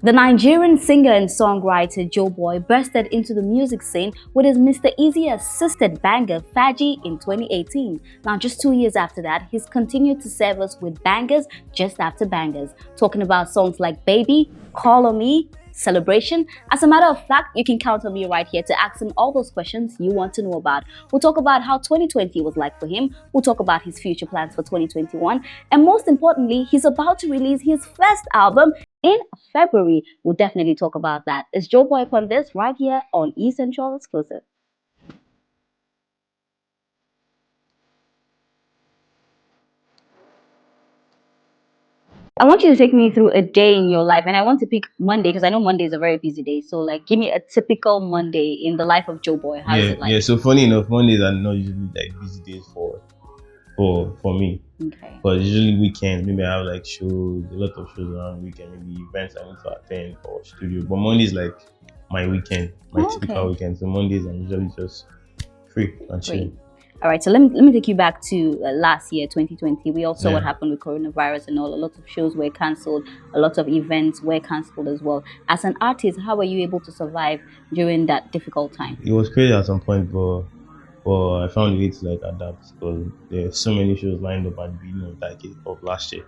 The Nigerian singer and songwriter Joeboy bursted into the music scene with his Mr. Easy-assisted banger Faji in 2018. Now, just 2 years after that, he's continued to serve us with bangers just after bangers, talking about songs like Baby, Call on Me, Celebration. As a matter of fact, you can count on me right here to ask him all those questions you want to know about. We'll talk about how 2020 was like for him, we'll talk about his future plans for 2021, and most importantly, he's about to release his first album in February. We'll definitely talk about that. It's Joeboy upon this right here on eCentral Exclusive. I want you to take me through a day in your life, and I want to pick Monday because I know Monday is a very busy day. So, like, give me a typical Monday in the life of Joeboy. How is it like? Yeah. So funny enough, Mondays are not usually like busy days for me. Okay. But usually weekends, maybe I have like shows, a lot of shows around weekend, maybe events I need to attend or studio. But Monday is like my weekend, my typical weekend. So Mondays I'm usually just free and chill. All right, so let me take you back to last year, 2020. We all saw what happened with coronavirus and all. A lot of shows were cancelled. A lot of events were cancelled as well. As an artist, how were you able to survive during that difficult time? It was crazy at some point, but I found a way to like adapt because there's so many shows lined up at the beginning of last year.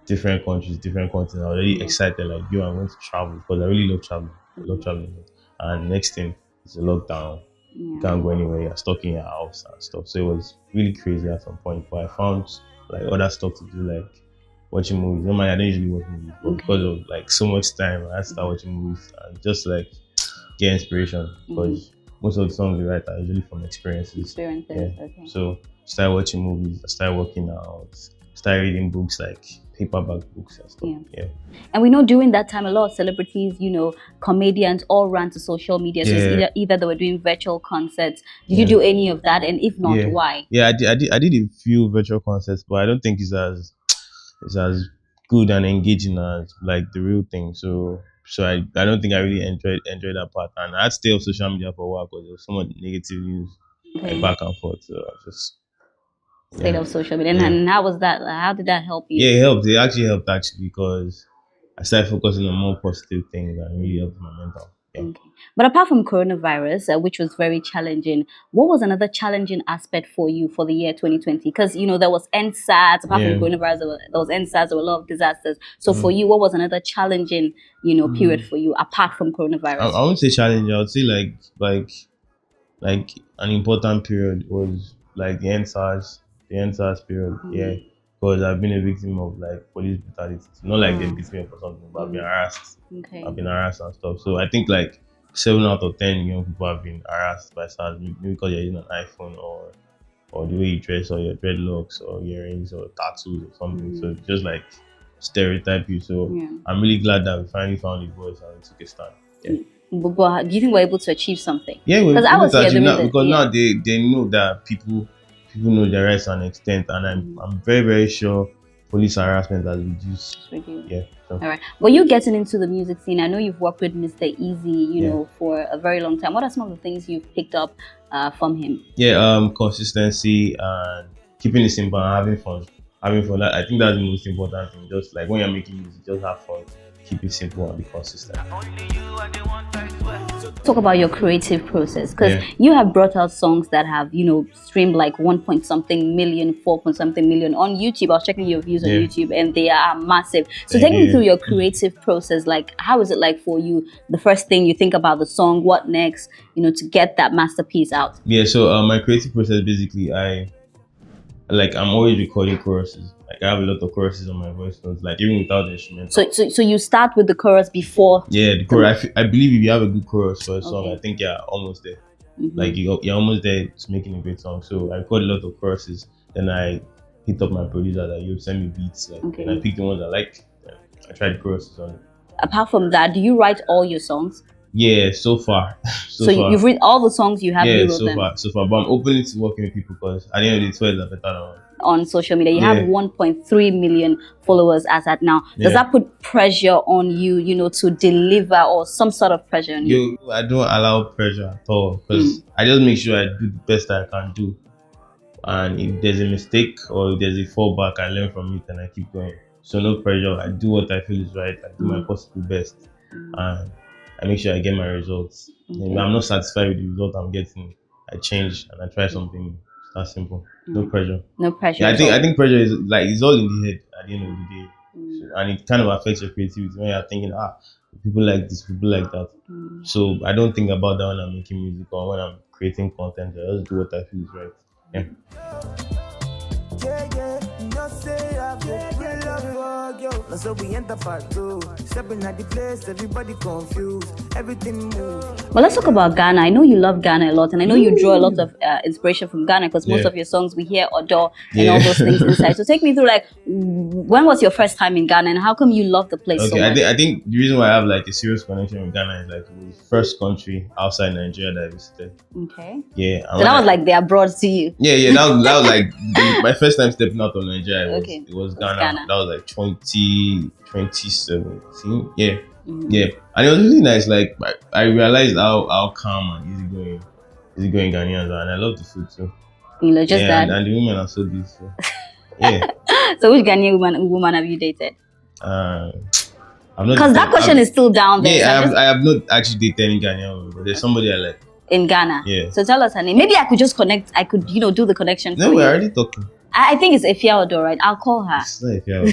Different countries, different continents. I was really excited, like, yo, I'm going to travel because I really love traveling. I love traveling. And next thing is a lockdown. You can't go anywhere, you're stuck in your house and stuff. So it was really crazy at some point. But I found like other stuff to do, like watching movies. Normally I don't usually watch movies, but because of like so much time, I started watching movies and just like get inspiration. Because most of the songs we write are usually from experiences. So started watching movies, I started working out, started reading books like paperback books and stuff. And we know during that time a lot of celebrities, comedians all ran to social media. So it's either they were doing virtual concerts. Did you do any of that? And if not, why? I did a few virtual concerts, but I don't think it's as good and engaging as like the real thing. So I don't think I really enjoyed that part. And I had to stay off social media for a while because there was so much negative news like back and forth. So I just stayed off social media. And how was that? How did that help you? Yeah, it helped. It actually helped because I started focusing on more positive things and really helped my mental. Okay. But apart from coronavirus, which was very challenging, what was another challenging aspect for you for the year 2020? Because, there was NSAS, apart from coronavirus, there was NSAS, there were a lot of disasters. So for you, what was another challenging, period for you apart from coronavirus? I wouldn't say challenging. I would say like an important period was like the NSAS period. Because I've been a victim of like police brutality. Not like they beat me up or something, but I've been harassed. I've been harassed and stuff. So I think like 7 out of 10 young people have been harassed by SARS, maybe because you're using an iPhone or the way you dress or your dreadlocks or earrings or tattoos or something. So just like stereotype you. So I'm really glad that we finally found a voice and we took a stand. But do you think we're able to achieve something? Yeah, because now they know that people know their rights to an extent, and I'm very, very sure police harassment has reduced. All right. Well, you getting into the music scene, I know you've worked with Mr. Easy, for a very long time. What are some of the things you've picked up from him? Consistency and keeping it simple and having fun. I think that's the most important thing. Just like when you're making music, just have fun. Keep it simple and be consistent. Talk about your creative process, because you have brought out songs that have streamed like 1-point-something million, 4-point-something million on YouTube. I was checking your views on YouTube and they are massive. So take me through your creative process. Like, how is it like for you? The first thing you think about the song, what next, to get that masterpiece out? So my creative process, basically, I'm always recording choruses. Like I have a lot of choruses on my voice notes, like even without the instrument. So you start with the chorus before? The chorus. I believe if you have a good chorus for a song, I think you're almost there. Like you're almost there to making a great song. So I record a lot of choruses. Then I hit up my producer that you send me beats, and I pick the ones I like. I try the choruses on it. Apart from that, do you write all your songs? Yeah, so far. So you've written all the songs you have? Yeah, so far. But I'm open to working with people because at the end of the day, it's better than on social media. You have 1.3 million followers as at now. Does that put pressure on you, to deliver, or some sort of pressure on you? I don't allow pressure at all because I just make sure I do the best I can do. And if there's a mistake or if there's a fallback, I learn from it and I keep going. So no pressure. I do what I feel is right. I do my possible best, and I make sure I get my results. If I'm not satisfied with the result I'm getting, I change and I try something new. It's that simple. No pressure. No pressure Yeah, at all. I think pressure is like it's all in the head at the end of the day, so, and it kind of affects your creativity when you're thinking, people like this, people like that. So I don't think about that when I'm making music or when I'm creating content. I just do what I feel is right. Yeah. Yeah, yeah, you know say I go real love for you. That's how we enter part two. Stepping at the place, everybody confused, everything move. But let's talk about Ghana. I know you love Ghana a lot, and I know you draw a lot of inspiration from Ghana because most Yeah. of your songs we hear Odo and all those things inside. So take me through, like, when was your first time in Ghana, and how come you love the place so Okay, much? I think the reason why I have like a serious connection with Ghana is like it was the first country outside Nigeria that I visited. Okay. Yeah. So that was like they are brought to you. Yeah, that was like my first time stepping out of Nigeria. It was Ghana. Ghana. That was like 2017. Yeah. Yeah. And it was really nice. Like I realized how calm and easygoing Ghanaians are, and I love the food too. You know, just Yeah, that. and the women are so beautiful. Yeah. So which Ghanaian woman have you dated? I'm not. Because that question is still down there. Yeah, So I have not actually dated any Ghanaian woman, but there's somebody I like. in Ghana. Yeah. So tell us her name. Maybe I could just connect. I could, do the connection. No, for we're you. already talking. I think it's Efia Odo, right? I'll call her. It's not if you're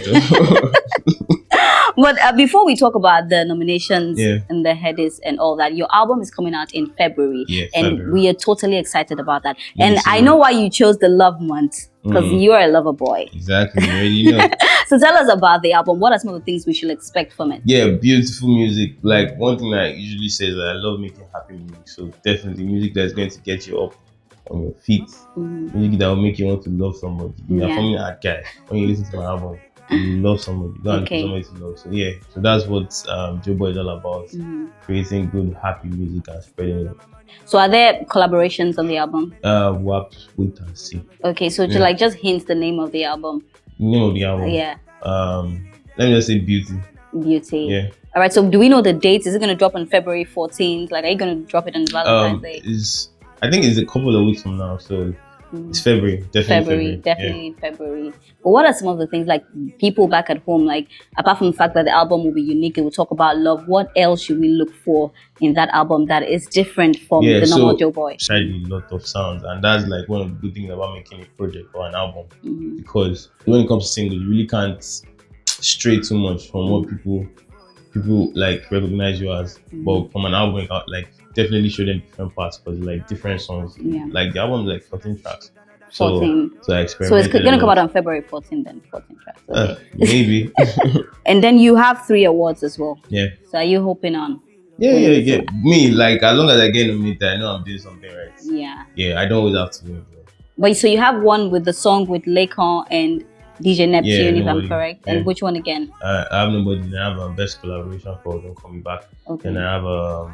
But before we talk about the nominations Yeah. and the headies and all that, your album is coming out in February. Yeah, and February. we are totally excited about that. Yeah, And so- I know why you chose the love month, because you are a lover boy. Exactly, you already know. So tell us about the album. What are some of the things we should expect from it? Yeah, beautiful music. Like one thing I usually say is that I love making happy music. So definitely music that's going to get you up on your feet. Music that will make you want to love somebody. You're Yeah. forming that guy. When you listen to my album, you love somebody. You don't Okay. somebody to love. So yeah, so that's what Joeboy is all about. Creating good, happy music and spreading it. So are there collaborations on the album? We'll have to wait and see. Okay, so to Yeah. like just hint the name of the album. The name of the album. Yeah, Let me just say Beauty. Beauty. Yeah. All right, so do we know the dates? Is it going to drop on February 14th? Like, are you going to drop it on Valentine's Day? I think it's a couple of weeks from now, so it's February, definitely Definitely February. But what are some of the things, like, people back at home, like, apart from the fact that the album will be unique, it will talk about love, what else should we look for in that album that is different from the normal Joeboy? Tried a lot of sounds, and that's like one of the good things about making a project or an album, because when it comes to singles, you really can't stray too much from what people like recognize you as. But from an album, like definitely show them different parts, because like different songs. Yeah. Like the album is like 14 tracks. So 14. So I So experimented. it's going to come out on February 14th then, 14 tracks. Okay. Maybe. And then you have 3 awards as well. Yeah. So are you hoping on? Yeah. Me, like as long as I get nominated, I know I'm doing something right. Yeah. Yeah, I don't always have to win. But so you have one with the song with Lekon and DJ Neptune, if I'm Nobody. correct. Yeah. And which one again? I have Nobody. Then I have a best collaboration for Don't Call Me Back. Okay. And I have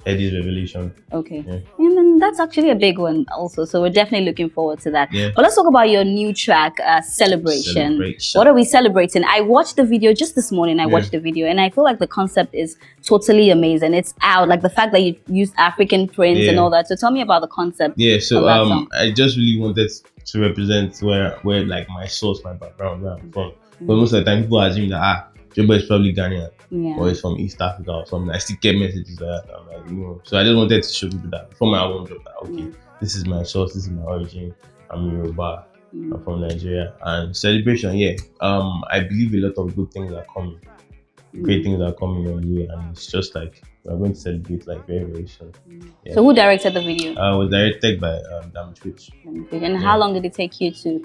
Eddie's Revelation. Okay. Yeah. And then that's actually a big one also. So we're definitely looking forward to that. Yeah. But let's talk about your new track, Celebration. Celebration. What are we celebrating? I watched the video just this morning. I watched the video and I feel like the concept is totally amazing. It's out. Like the fact that you used African prints and all that. So tell me about the concept. Yeah, so of that song. I just really wanted to represent where like my source, my background, where I'm from. But most of the time people assume that Joeboy is probably Ghanaian. Yeah. Or it's from East Africa or something. I still get messages like that. I'm like, So I just wanted to show people that before my album dropped, that okay, this is my source, this is my origin. I'm Yoruba, I'm from Nigeria. And celebration, yeah. I believe a lot of good things are coming. Great things are coming on the way, and it's just like we're going to celebrate like very, very soon. Yeah. So who directed the video? It was directed by Damage Twitch. And how long did it take you to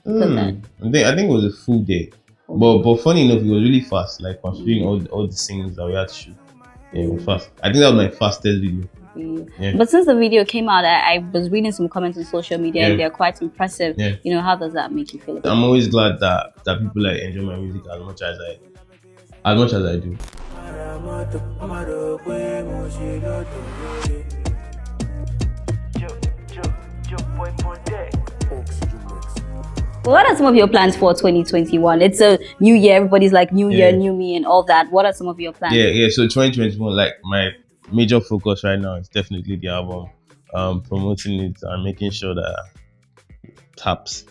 put that? I think it was a full day. But funny enough, it was really fast. Like considering all the scenes that we had to shoot, yeah, it was fast. I think that was my fastest video. Yeah. But since the video came out, I was reading some comments on social media and they're quite impressive. Yeah. You know, how does that make you feel? I'm always glad that people like enjoy my music as much as I do. What are some of your plans for 2021? It's a new year. Everybody's like, new year, new me, and all that. What are some of your plans? Yeah. So 2021, like my major focus right now is definitely the album, promoting it and making sure that it taps.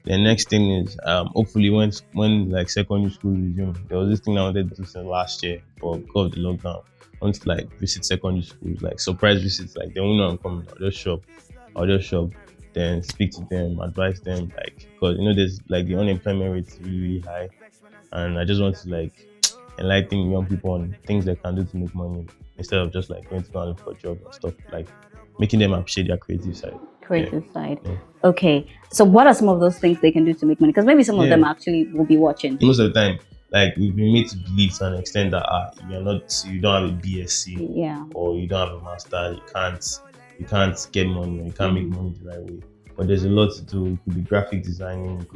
The next thing is hopefully when like secondary school resume, there was this thing I wanted to do since last year, but because of the lockdown, I want to like visit secondary schools, like surprise visits, like they won't know I'm coming. I'll just shop, then speak to them, advise them, like because there's like the unemployment rate is really, really high, and I just want to like enlighten young people on things they can do to make money instead of just like going to go and look for a job and stuff, like making them appreciate their creative side. Creative side. Yeah. Okay. So what are some of those things they can do to make money? Because maybe some of them actually will be watching. Most of the time, like we've been made to believe to an extent that you don't have a BSc, Yeah. or you don't have a master, you can't get money, or you can't make money the right way. But there's a lot to do. It could be graphic designing, it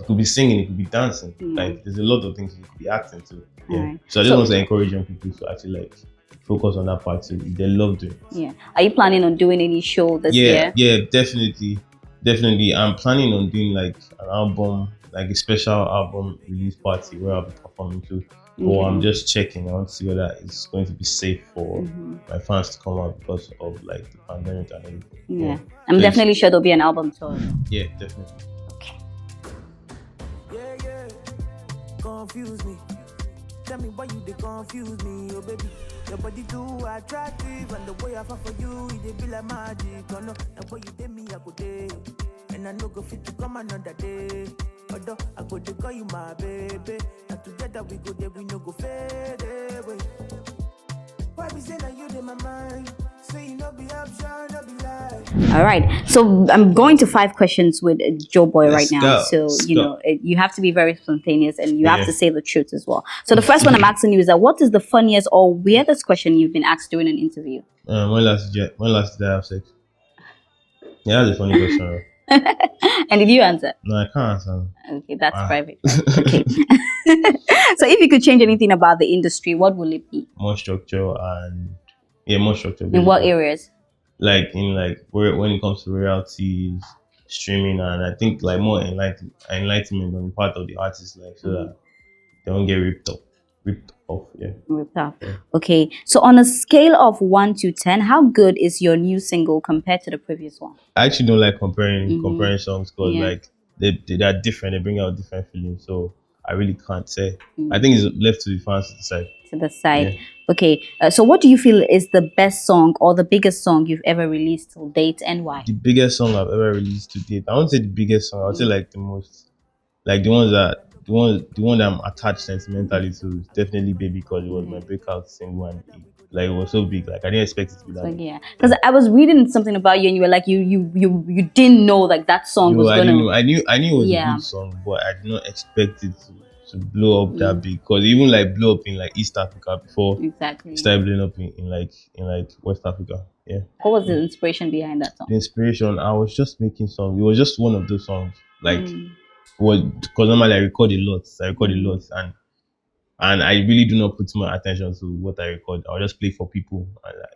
could be singing, it could be dancing. Like there's a lot of things you could be acting to. Yeah. Right. So I just want to encourage young people to actually like focus on that part too. They love doing it. Yeah. Are you planning on doing any show this year? Yeah, definitely. I'm planning on doing like an album, like a special album release party where I'll be performing too. Or I'm just checking. I want to see whether it's going to be safe for my fans to come out because of like the pandemic and everything. Yeah. I'm definitely sure there'll be an album tour. Yeah, definitely. Okay. Yeah. Confuse me. Tell me why you they confuse me, oh baby. Your body too attractive, and the way I fall for you, it be like magic. Oh no, and boy you did me, I go day, and I no go fit to come another day. Although I go to call you my baby, and together we go there, we no go fade away. Why be saying that you in my mind? Say you no be option, no be lie. All right. So I'm going to 5 questions with Joeboy right now. So you have to be very spontaneous and you have to say the truth as well. So the first one I'm asking you is that what is the funniest or weirdest question you've been asked during an interview? When last did I have sex? Yeah, that's a funny question. Right? And did you answer? No, I can't answer. Okay, that's private. Okay. So if you could change anything about the industry, what will it be? More structure more structure. In what areas? Like when it comes to royalties, streaming, and I think like more enlightenment on the part of the artists, like so that they don't get ripped off. Ripped off. Yeah. Okay. So on a scale of 1 to 10, how good is your new single compared to the previous one? I actually don't like comparing songs because like they are different. They bring out different feelings. So I really can't say. I think it's left to the fans to decide. To the side. Yeah. Okay. So what do you feel is the best song or the biggest song you've ever released to date, and why? The biggest song I've ever released to date. I won't say the biggest song. I would say like the most, like the one that I'm attached sentimentally to is definitely Baby, because it was my breakout single and it was so big. Like I didn't expect it to be that. Big. Yeah, because I was reading something about you and you were like you didn't know like that song was gonna. I knew it was a good song, but I did not expect it to blow up that big. Because even like blew up in like East Africa before it started blowing up in like West Africa. Yeah. What was the inspiration behind that song? The inspiration, I was just making songs. It was just one of those songs. Like because normally I record a lot, and I really do not put too much attention to what I record. I'll just play for people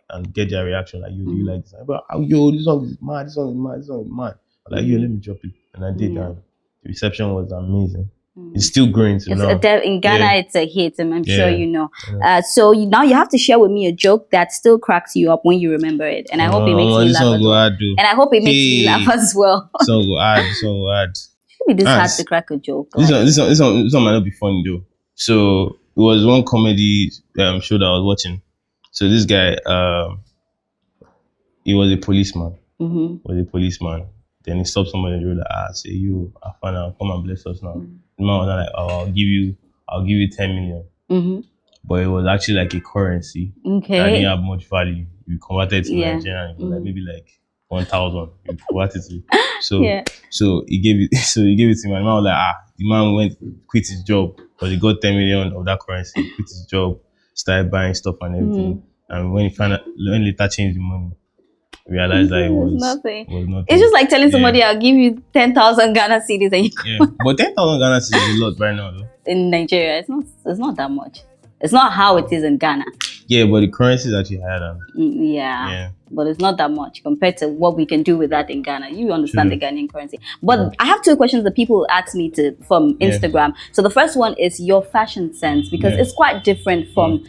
and get their reaction. Like, yo, do you like this? But yo, this song is mad. This song is mad. I'm like, yo, let me drop it, and I did. And the reception was amazing. It's still growing to now. In Ghana, it's a hit, and I'm sure you know. So now you have to share with me a joke that still cracks you up when you remember it, and I hope it makes me laugh. And I hope it makes me laugh as well. Song go hard. Should be this hard to crack a joke. This one might not be funny though. So it was one comedy show that I was watching. So this guy, he was a policeman. Then he stopped somebody and he was like, say you, Afana, come and bless us now. The man was like, I'll give you 10 million. But it was actually like a currency. Okay. That didn't have much value. You converted to Nigerian, like maybe like 1,000. You converted to. So he gave it to me. And the man was like, the man quit his job, but he got 10 million of that currency, quit his job, started buying stuff and everything. And when later changed the money, realized that it was nothing. It's just like telling somebody, I'll give you 10,000 Ghana cedis and you but 10,000 Ghana cedis is a lot right now though. In Nigeria, it's not that much. It's not how it is in Ghana. Yeah, but the currency is actually higher than. Yeah. But it's not that much compared to what we can do with that in Ghana. You understand the Ghanaian currency. But I have 2 questions that people ask me from Instagram. So the first one is your fashion sense, because it's quite different from,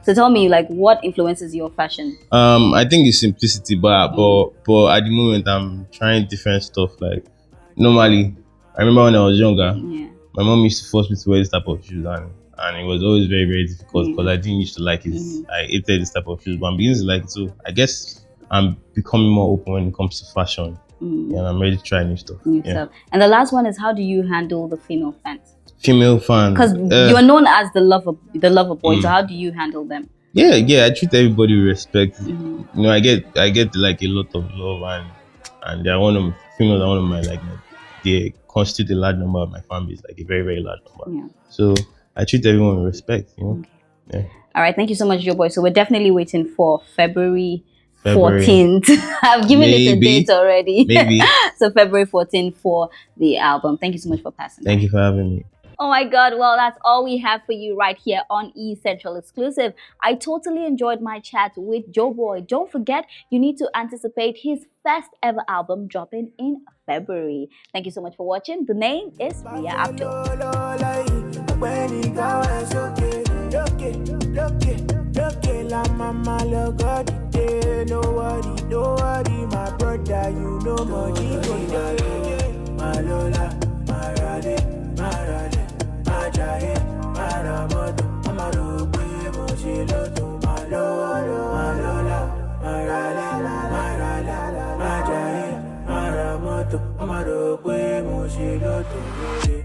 so tell me, like, what influences your fashion? I think it's simplicity, but at the moment I'm trying different stuff. Like normally I remember when I was younger, Yeah. my mom used to force me to wear this type of shoes, and it was always very, very difficult because I didn't used to like it. I hated this type of shoes, but I'm beginning to like it. So I guess I'm becoming more open when it comes to fashion. Yeah, and I'm ready to try new stuff. New Yeah. stuff. And the last one is, how do you handle the female fans? Female fans. Because you are known as the lover boy. So how do you handle them? Yeah, I treat everybody with respect. You know, I get like a lot of love, and they're females are one of my they constitute a large number of my fan base, like a very, very large number. Yeah. So I treat everyone with respect, you know. Yeah. All right, thank you so much, Joeboy. So we're definitely waiting for February February. 14th. I've given it a Maybe. date already. Maybe. So February 14th for the album. Thank you so much for passing. Thank you for having me. Oh my God, well, that's all we have for you right here on E Central Exclusive. I totally enjoyed my chat with Joeboy. Don't forget, you need to anticipate his first ever album dropping in February. Thank you so much for watching. The name is Ria Abdul. La mama look good day. No worry, my brother, you know money go day. Malola, marade, majahe, maramoto, amaro pe mo se loto. Malola, marade, majahe, maramoto, amaro pe mo se loto.